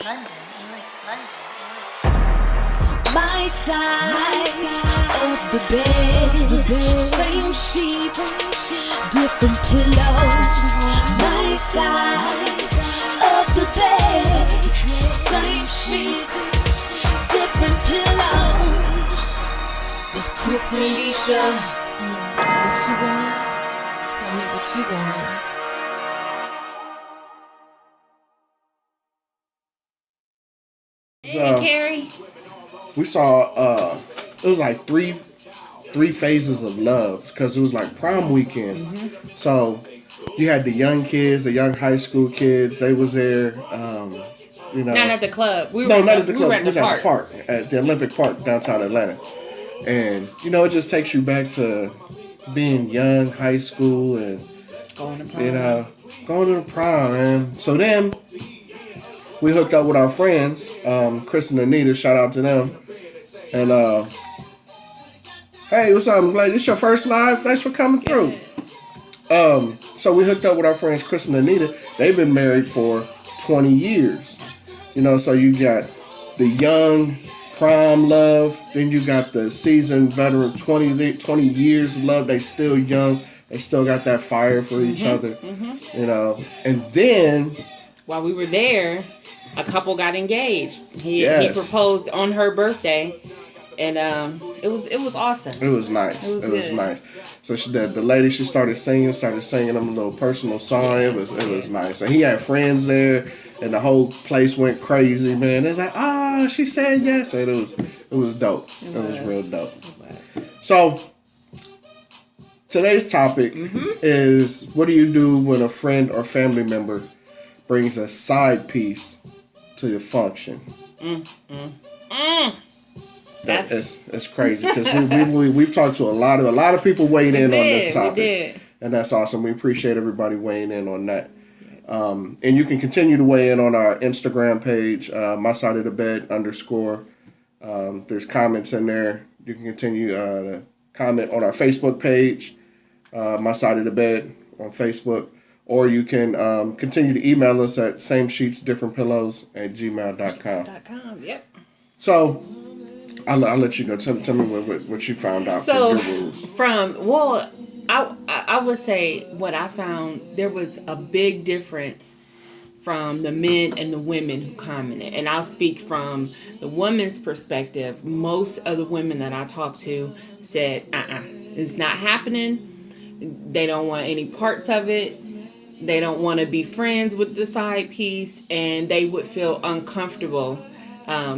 London, my side of the bed, same sheets, different pillows. My side of the bed, same sheets, different pillows. With Chris and Alicia, what you want? Tell me what you want. Hey, Carrie. We saw it was like three phases of love because it was like prom weekend. Mm-hmm. So you had the young kids, the young high school kids. They was there. Not at the club. Not at the club. We were at the park. At the Olympic Park downtown Atlanta. And it just takes you back to being young, high school, and going to prom. Going to the prom, man. So then we hooked up with our friends, Chris and Anita. Shout out to them. And hey, what's up? I'm glad this your first live. Thanks for coming through. So we hooked up with our friends Chris and Anita. They've been married for 20 years. So you got the young prom love, then you got the seasoned veteran 20 years of love. They still young. They still got that fire for each other. Mm-hmm. And then while we were there, a couple got engaged. He proposed on her birthday, and it was awesome. It was nice. It was nice. So the lady, she started singing them a little personal song. It was nice. And he had friends there, and the whole place went crazy, man. It's like, she said yes. And it was dope. It was real dope. So today's topic is, what do you do when a friend or family member brings a side piece to your function? It's crazy because we've talked to a lot of people weighing in on this topic, and that's awesome. We appreciate everybody weighing in on that. And you can continue to weigh in on our Instagram page, my side of the bed _. There's comments in there. You can continue to comment on our Facebook page, my side of the bed on Facebook. Or you can continue to email us at samesheetsdifferentpillows@gmail.com. Yep. So I'll let you go. Tell me what you found out from your rules. I would say what I found, there was a big difference from the men and the women who commented. And I'll speak from the woman's perspective. Most of the women that I talked to said, it's not happening. They don't want any parts of it. They don't want to be friends with the side piece, and they would feel uncomfortable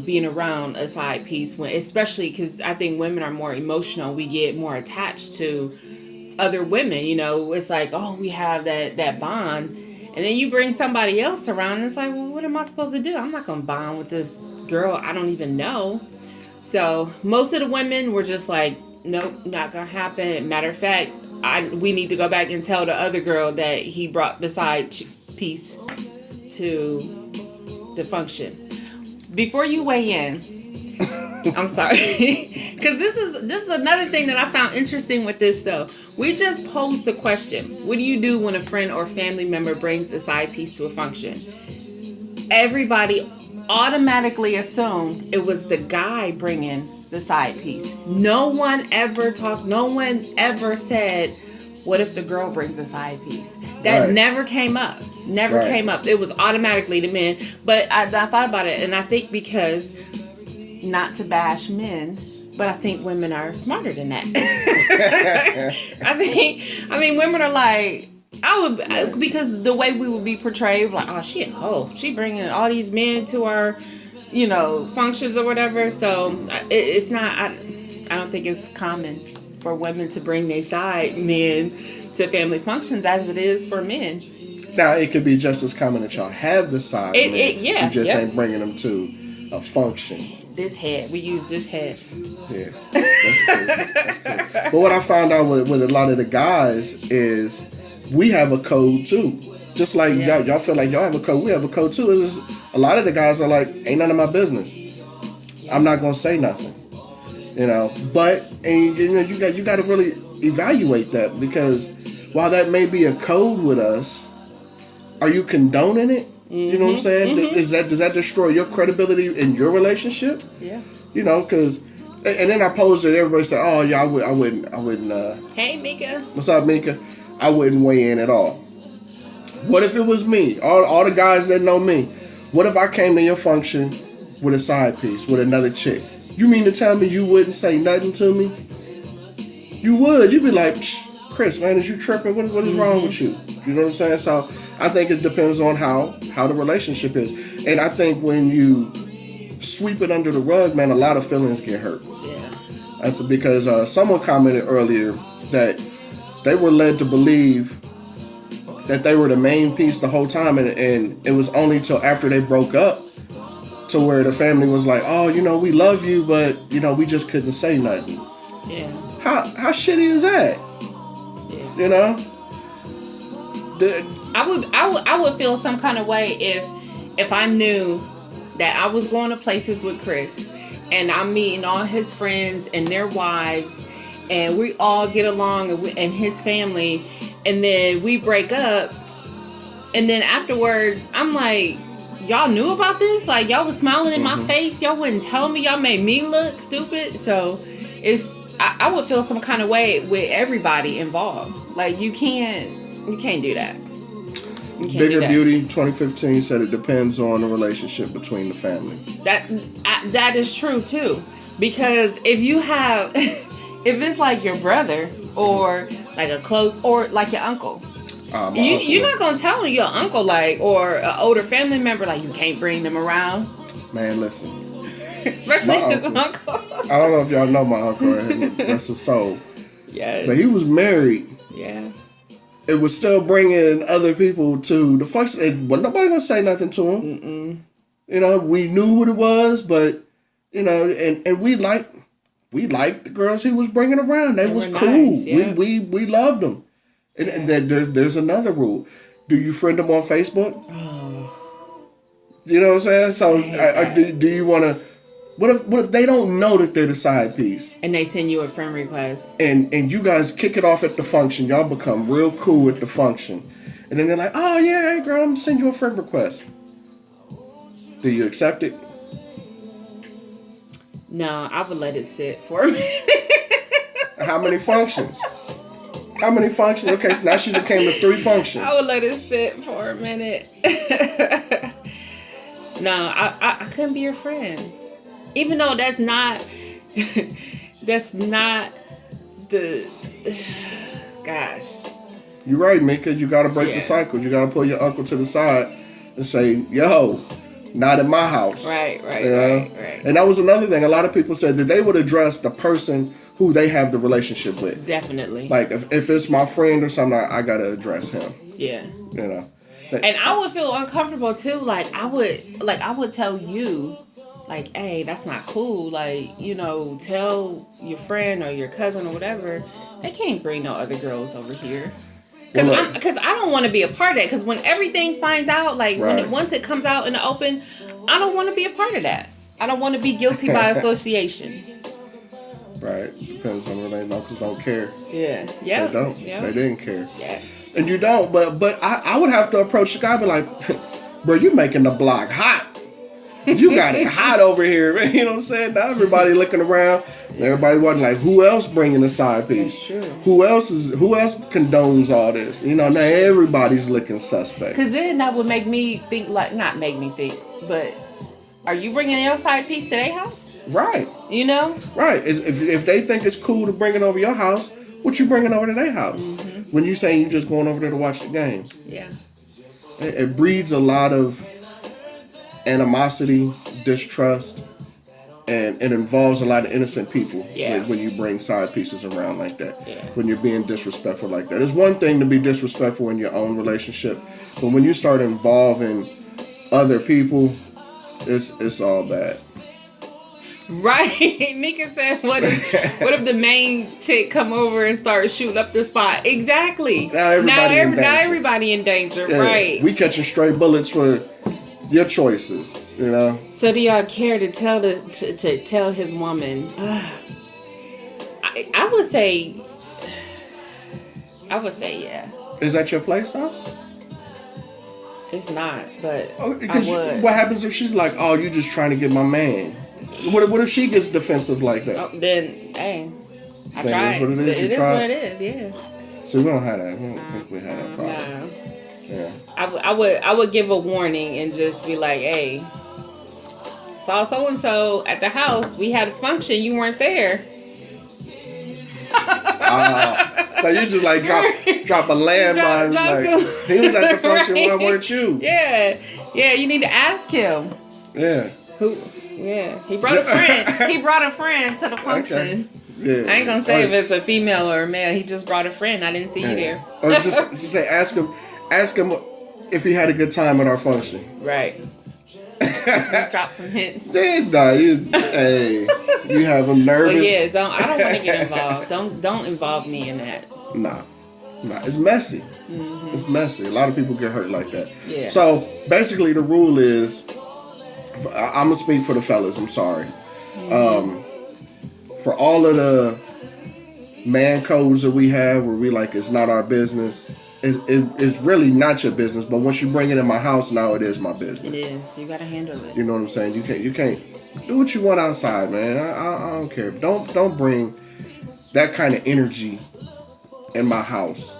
being around a side piece, especially because I think women are more emotional. We get more attached to other women. It's like, we have that bond, and then you bring somebody else around, and it's like, well, what am I supposed to do? I'm not going to bond with this girl I don't even know. So most of the women were just like, nope, not going to happen. Matter of fact, we need to go back and tell the other girl that he brought the side piece to the function. Before you weigh in, I'm sorry, because this is another thing that I found interesting with this though. We just posed the question: what do you do when a friend or family member brings a side piece to a function? Everybody automatically assumed it was the guy bringing the side piece. No one ever said, what if the girl brings a side piece? That never came up. Came up. It was automatically the men. But I thought about it, and I think because, not to bash men, but I think women are smarter than that. I mean, women are like, because the way we would be portrayed, like, she bringing all these men to our functions or whatever. So it's not, I don't think it's common for women to bring their side men to family functions as it is for men. Now, it could be just as common that y'all have the side men. You just ain't bringing them to a function. We use this head. Yeah, that's cool. But what I found out with a lot of the guys is we have a code too. Just like y'all feel like y'all have a code, we have a code too. It's just, a lot of the guys are like, ain't none of my business. I'm not gonna say nothing. But you got to really evaluate that, because while that may be a code with us, are you condoning it? You know what I'm saying? Does that destroy your credibility in your relationship? Yeah. You know, because, and then I posed it. Everybody said, "Oh yeah, I wouldn't." Hey, Mika. What's up, Mika? I wouldn't weigh in at all. What if it was me? All the guys that know me. What if I came to your function with a side piece with another chick? You mean to tell me you wouldn't say nothing to me? You would. You'd be like, Chris, man, is you tripping? What is wrong with you? You know what I'm saying? So I think it depends on how the relationship is. And I think when you sweep it under the rug, man, a lot of feelings get hurt. Yeah. That's because someone commented earlier that they were led to believe that they were the main piece the whole time, and it was only till after they broke up to where the family was like, oh, you know, we love you, but, you know, we just couldn't say nothing. Yeah. How shitty is that? Yeah. You know? I would feel some kind of way if I knew that I was going to places with Chris and I'm meeting all his friends and their wives and we all get along and his family, and then we break up, and then afterwards I'm like, y'all knew about this? Like, y'all was smiling in my face, y'all wouldn't tell me, y'all made me look stupid. So I would feel some kind of way with everybody involved. Like, you can't do that. Bigger Beauty 2015 said it depends on the relationship between the family. That is true too, because if you have if it's like your brother or like a close, or like your uncle, you're not gonna tell your uncle, like, or an older family member, like, you can't bring them around. Man, listen. Especially his uncle. I don't know if y'all know my uncle. That's his soul. Yes. But he was married. Yeah. It was still bringing other people to the function. And wasn't nobody gonna say nothing to him. Mm-mm. You know, we knew what it was, but, you know, and we liked the girls he was bringing around. They was cool. Nice, yeah. We loved them. And then there's another rule. Do you friend them on Facebook? Oh. You know what I'm saying? So do you want to? What if they don't know that they're the side piece? And they send you a friend request. And you guys kick it off at the function. Y'all become real cool at the function. And then they're like, oh yeah, hey girl, I'm gonna send you a friend request. Do you accept it? No, I would let it sit for a minute. How many functions? Okay, so now she came to 3 functions. I would let it sit for a minute. No, I couldn't be your friend. Even though that's not the, gosh. You're right, Mika. You got to break the cycle. You got to pull your uncle to the side and say, yo, not in my house. Right. And that was another thing. A lot of people said that they would address the person who they have the relationship with. Definitely. Like, if it's my friend or something, I got to address him. Yeah. You know. And I would feel uncomfortable too. Like, I would tell you, like, hey, that's not cool. Like, you know, tell your friend or your cousin or whatever, they can't bring no other girls over here. Because I don't want to be a part of that. Because when everything finds out, like, once it comes out in the open, I don't want to be a part of that. I don't want to be guilty by association. Right. Depends on where they uncles don't care. Yeah. They don't. Yeah. They didn't care. Yes. And you don't. But I would have to approach the guy and be like, bro, you making the block hot. You got it hot over here, man. You know what I'm saying? Now everybody looking around. Everybody wasn't like, who else bringing a side piece? That's true. Who else condones all this? You know, now everybody's looking suspect. Because then that would make me think, like, not make me think, but are you bringing your side piece to their house? Right. You know? Right. If they think it's cool to bring it over your house, what you bringing over to their house? Mm-hmm. When you saying you just going over there to watch the game. Yeah. It breeds a lot of animosity, distrust, and it involves a lot of innocent people when you bring side pieces around like that. Yeah. When you're being disrespectful like that. It's one thing to be disrespectful in your own relationship, but when you start involving other people, it's all bad. Right. Mika said, what if the main chick come over and start shooting up the spot? Exactly. Now everybody in danger. Yeah. Right. We catching stray bullets for your choices, you know. So do y'all care to tell to tell his woman? I would say yeah. Is that your place, though? it's not. But because what happens if she's like, "Oh, you just trying to get my man"? What if she gets defensive like that? Oh, then hey, I tried. It is what it is. It is what it is. Yeah. So we don't have that. We don't think we have that problem. No. Yeah. I would give a warning and just be like, hey, saw so and so at the house. We had a function. You weren't there. So you just like drop a landmine. Like, he was at the function. Why weren't you? Yeah. You need to ask him. Yeah. Who? Yeah. He brought a friend. He brought a friend to the function. Okay. Yeah. I ain't gonna say if it's a female or a male. He just brought a friend. I didn't see you there. Or just say ask him if he had a good time at our function. Right. Just drop some hints. Hey, you have him nervous. But yeah, I don't want to get involved. Don't involve me in that. Nah, it's messy. Mm-hmm. It's messy. A lot of people get hurt like that. Yeah. So basically, the rule is, I'm gonna speak for the fellas. I'm sorry. Mm-hmm. For all of the man codes that we have, where we like it's not our business. It's really not your business, but once you bring it in my house, now it is my business. It is. You gotta handle it. You know what I'm saying? You can't do what you want outside, man. I don't care. Don't bring that kind of energy in my house.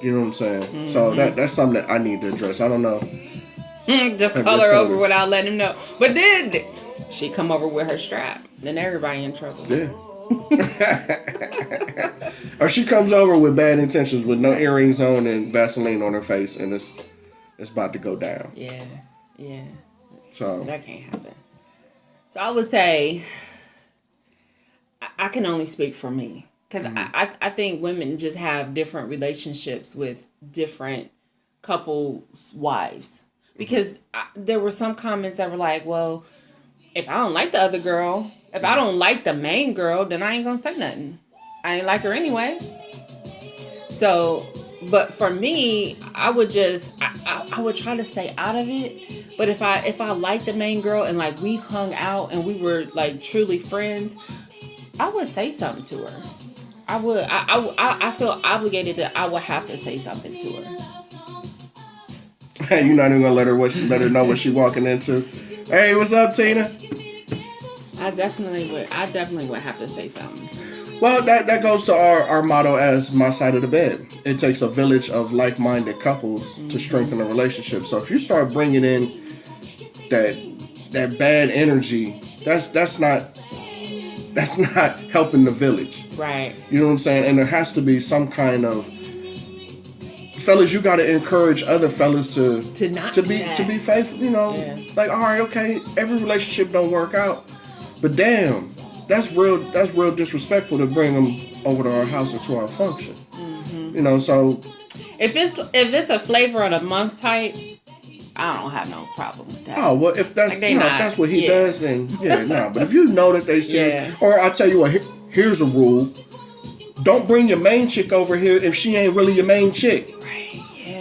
You know what I'm saying? Mm-hmm. So that's something that I need to address. I don't know. Just call her over without letting him know. But then she come over with her strap. Then everybody in trouble. Yeah. Or she comes over with bad intentions, with no earrings on and Vaseline on her face, and it's about to go down. Yeah. So that can't happen. So I would say I can only speak for me, because I think women just have different relationships with different couples' wives. Because there were some comments that were like, well, if I don't like the other girl, if I don't like the main girl, then I ain't gonna say nothing. I ain't like her anyway. So, but for me, I would just, I would try to stay out of it. But if I liked the main girl and like we hung out and we were like truly friends, I would say something to her. I would. I feel obligated that I would have to say something to her. Hey, you're not even gonna let her know what she walking into. Hey, what's up, Tina? I definitely would have to say something. Well, that goes to our motto as my side of the bed. It takes a village of like-minded couples to strengthen a relationship. So if you start bringing in that bad energy, that's not helping the village. Right. You know what I'm saying? And there has to be some kind of, fellas, you got to encourage other fellas to be faithful. You know, like, all right, okay, every relationship don't work out, but damn. That's real disrespectful to bring them over to our house or to our function. Mm-hmm. You know, so if it's a flavor of the month type, I don't have no problem with that. Oh well, if that's if that's what he does, then no. But if you know that they serious, or I'll tell you what, here's a rule: don't bring your main chick over here if she ain't really your main chick.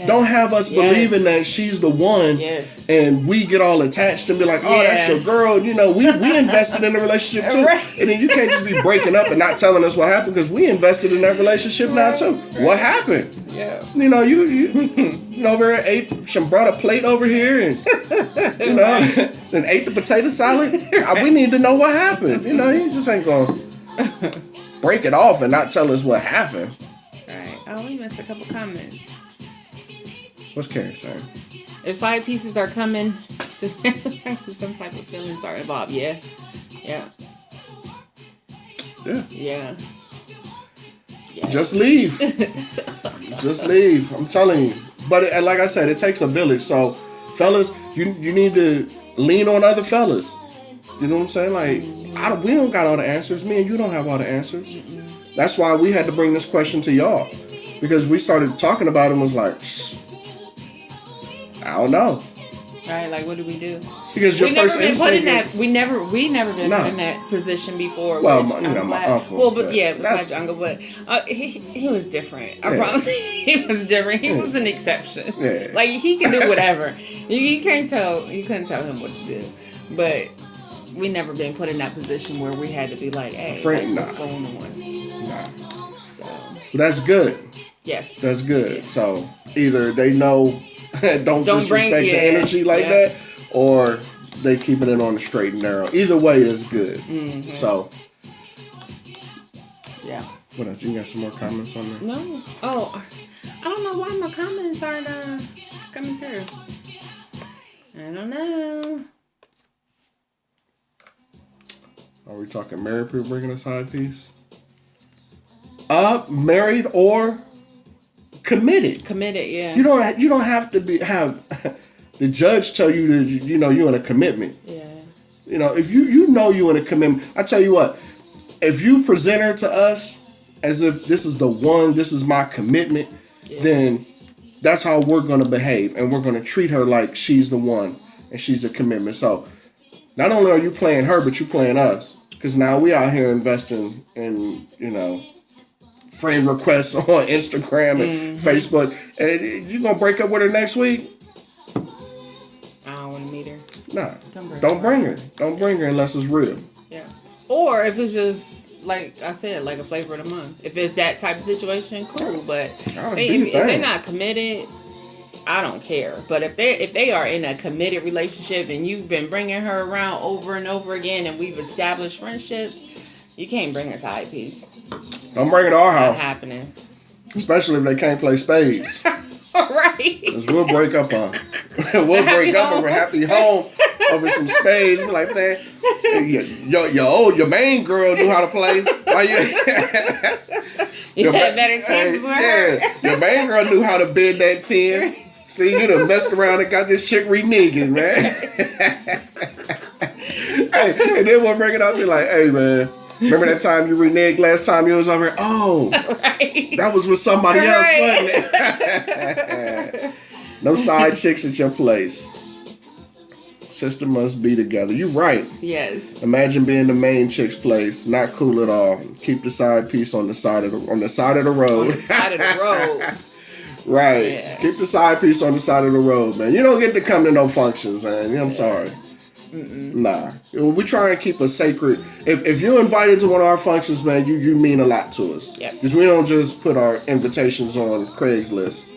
Don't have us believing that she's the one, and we get all attached and be like, "Oh, that's your girl." You know, we invested in the relationship too, and then you can't just be breaking up and not telling us what happened because we invested in that relationship now too. What happened? Yeah, you know, you over there ate, she brought a plate over here, and you know, then ate the potato salad. We need to know what happened. You know, you just ain't gonna break it off and not tell us what happened. All right. Oh, we missed a couple comments. What's Karen saying? If side pieces are coming, actually some type of feelings are involved. Yeah. Just leave. Just leave. I'm telling you. But like I said, it takes a village. So, fellas, you need to lean on other fellas. You know what I'm saying? Like, we don't got all the answers. Me and you don't have all the answers. Mm-mm. That's why we had to bring this question to y'all, because we started talking about it and was like, I don't know. Right, like what do we do? Because your first instinct we never been put in that position before. Well, my uncle. Well, but besides your uncle, but he was different. I promise he was different. He was an exception. Yeah. Like he can do whatever. You couldn't tell him what to do. But we never been put in that position where we had to be like, hey, what's going on? Nah. So that's good. Yes. That's good. So either they know don't disrespect the energy like that, or they keeping it on the straight and narrow. Either way is good. Mm-hmm. So, yeah. What else? You got some more comments on there? No. Oh, I don't know why my comments aren't coming through. I don't know. Are we talking married people bringing a side piece? Married or committed. Committed, yeah. You don't have to have the judge tell you that you're in a commitment. Yeah. If you know you're in a commitment, I tell you what, if you present her to us as if this is the one, this is my commitment, then that's how we're gonna behave, and we're gonna treat her like she's the one and she's a commitment. So not only are you playing her, but you playing us, because now we out here investing in friend requests on Instagram and Facebook, and you gonna break up with her next week? I don't want to meet her. Nah, don't bring her. Don't bring her unless it's real. Yeah. Or if it's just, like I said, like a flavor of the month. If it's that type of situation, cool. But if they're not committed, I don't care. But if they are in a committed relationship and you've been bringing her around over and over again, and we've established friendships, you can't bring a side piece. Don't bring it to our house. Not happening. Especially if they can't play spades. All right. Because we'll break up on. Over happy home over some spades. We're like, man, your main girl knew how to play. Why you had better chances with her. Your main girl knew how to bid that 10. See, you done messed around and got this chick reneging, man. Hey, and then we'll bring it up and be like, hey, man, remember that time you reneged last time you was over here? Oh, right. That was with somebody else, wasn't it? No side chicks at your place. Sister must be together. You right. Yes. Imagine being the main chick's place. Not cool at all. Keep the side piece on the side of the road. On the side of the road. Right. Yeah. Keep the side piece on the side of the road, man. You don't get to come to no functions, man. I'm sorry. Nah. We try and keep a sacred. If you're invited to one of our functions, man, you mean a lot to us. Yep. Because we don't just put our invitations on Craigslist.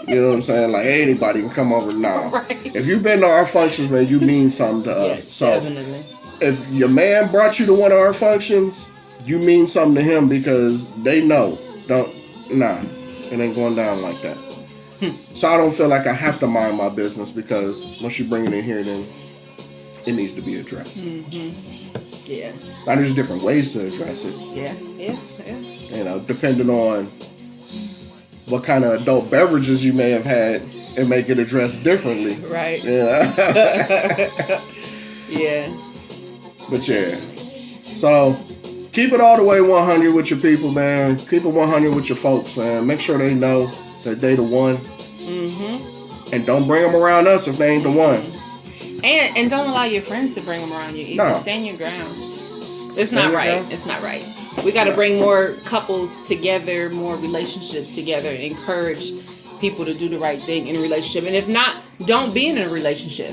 You know what I'm saying? Like, anybody can come over now. Right. If you've been to our functions, man, you mean something to us. So definitely. If your man brought you to one of our functions, you mean something to him, because they know. It ain't going down like that. So I don't feel like I have to mind my business, because once you bring it in here, then it needs to be addressed. Mm-hmm. Yeah. Now, there's different ways to address it. Yeah. Depending on what kind of adult beverages you may have had, and make it addressed differently. Right. Yeah. Yeah. But yeah. So keep it all the way 100 with your people, man. Keep it 100 with your folks, man. Make sure they know that they the one. Mm-hmm. And don't bring them around us if they ain't the one. And don't allow your friends to bring them around you either. No. Stand your ground. It's not right. It's not right. We got to bring more couples together, more relationships together, encourage people to do the right thing in a relationship. And if not, don't be in a relationship.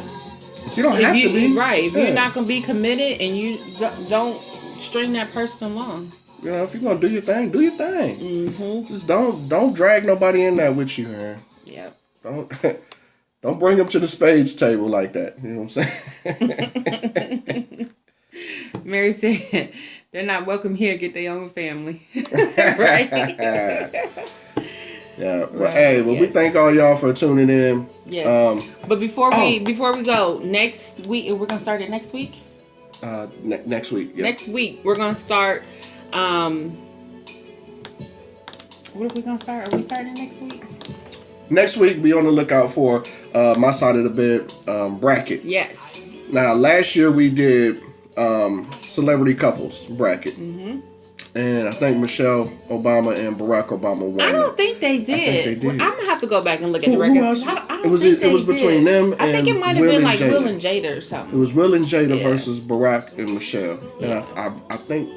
You don't have to be. Right. If you're not going to be committed, and you don't string that person along. If you're going to do your thing, do your thing. Mm-hmm. Just don't drag nobody in there with you, man. Yep. Don't bring them to the spades table like that. You know what I'm saying? Mary said, they're not welcome here. Get their own family. Right? Yeah. Well, we thank all y'all for tuning in. Yes. But before we go, next week, we're going to start it next week? Next week. Yeah. Next week, we're going to start... what are we going to start? Are we starting next week? Next week, be on the lookout for My Side of the Bed bracket. Yes. Now, last year we did celebrity couples bracket. Mm-hmm. And I think Michelle Obama and Barack Obama won. I don't think they did. I think they did. I'm going to have to go back and look at the records. Who else? It was between them and I think it might have been like Will and Jada or something. It was Will and Jada versus Barack and Michelle. And I think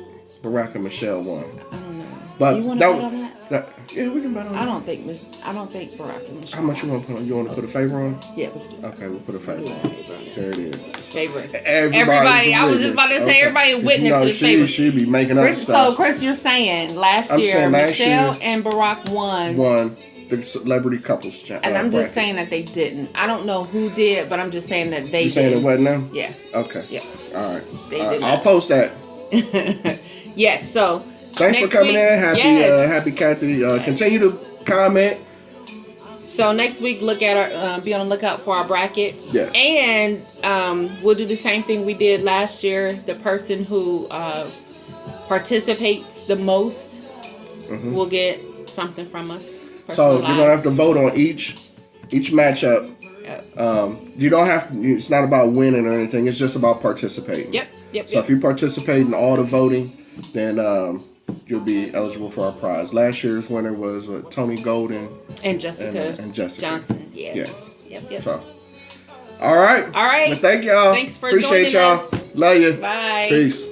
Barack and Michelle won. I don't know. But you want to bet on that? Yeah, we can bet on that. I don't think Barack and Michelle. How much you want to put on? You want to put a favor on? Yeah, we can do that. Okay, we'll put a favor on. There it is. Favor. Everybody. I was just about to say everybody witnessed the favor. She be making up stuff. So, Chris, you're saying last year Michelle and Barack won. the celebrity couples. And I'm just saying that they didn't. I don't know who did, but I'm just saying that they. You saying it wasn't them? Yeah. Okay. Yeah. All right. I'll post that. Yes. So. Thanks for coming in. Happy Kathy. Continue to comment. So next week, be on the lookout for our bracket. Yes. And we'll do the same thing we did last year. The person who participates the most will get something from us. So you're gonna have to vote on each matchup. Yep. You don't have to. It's not about winning or anything. It's just about participating. Yep. So if you participate in all the voting, then you'll be eligible for our prize. Last year's winner was Tony Golden and Jessica Johnson. Yes. Yeah. Yep. So, all right. All right. Well, thank y'all. Thanks for Appreciate joining y'all. us. Love you. Bye. Peace.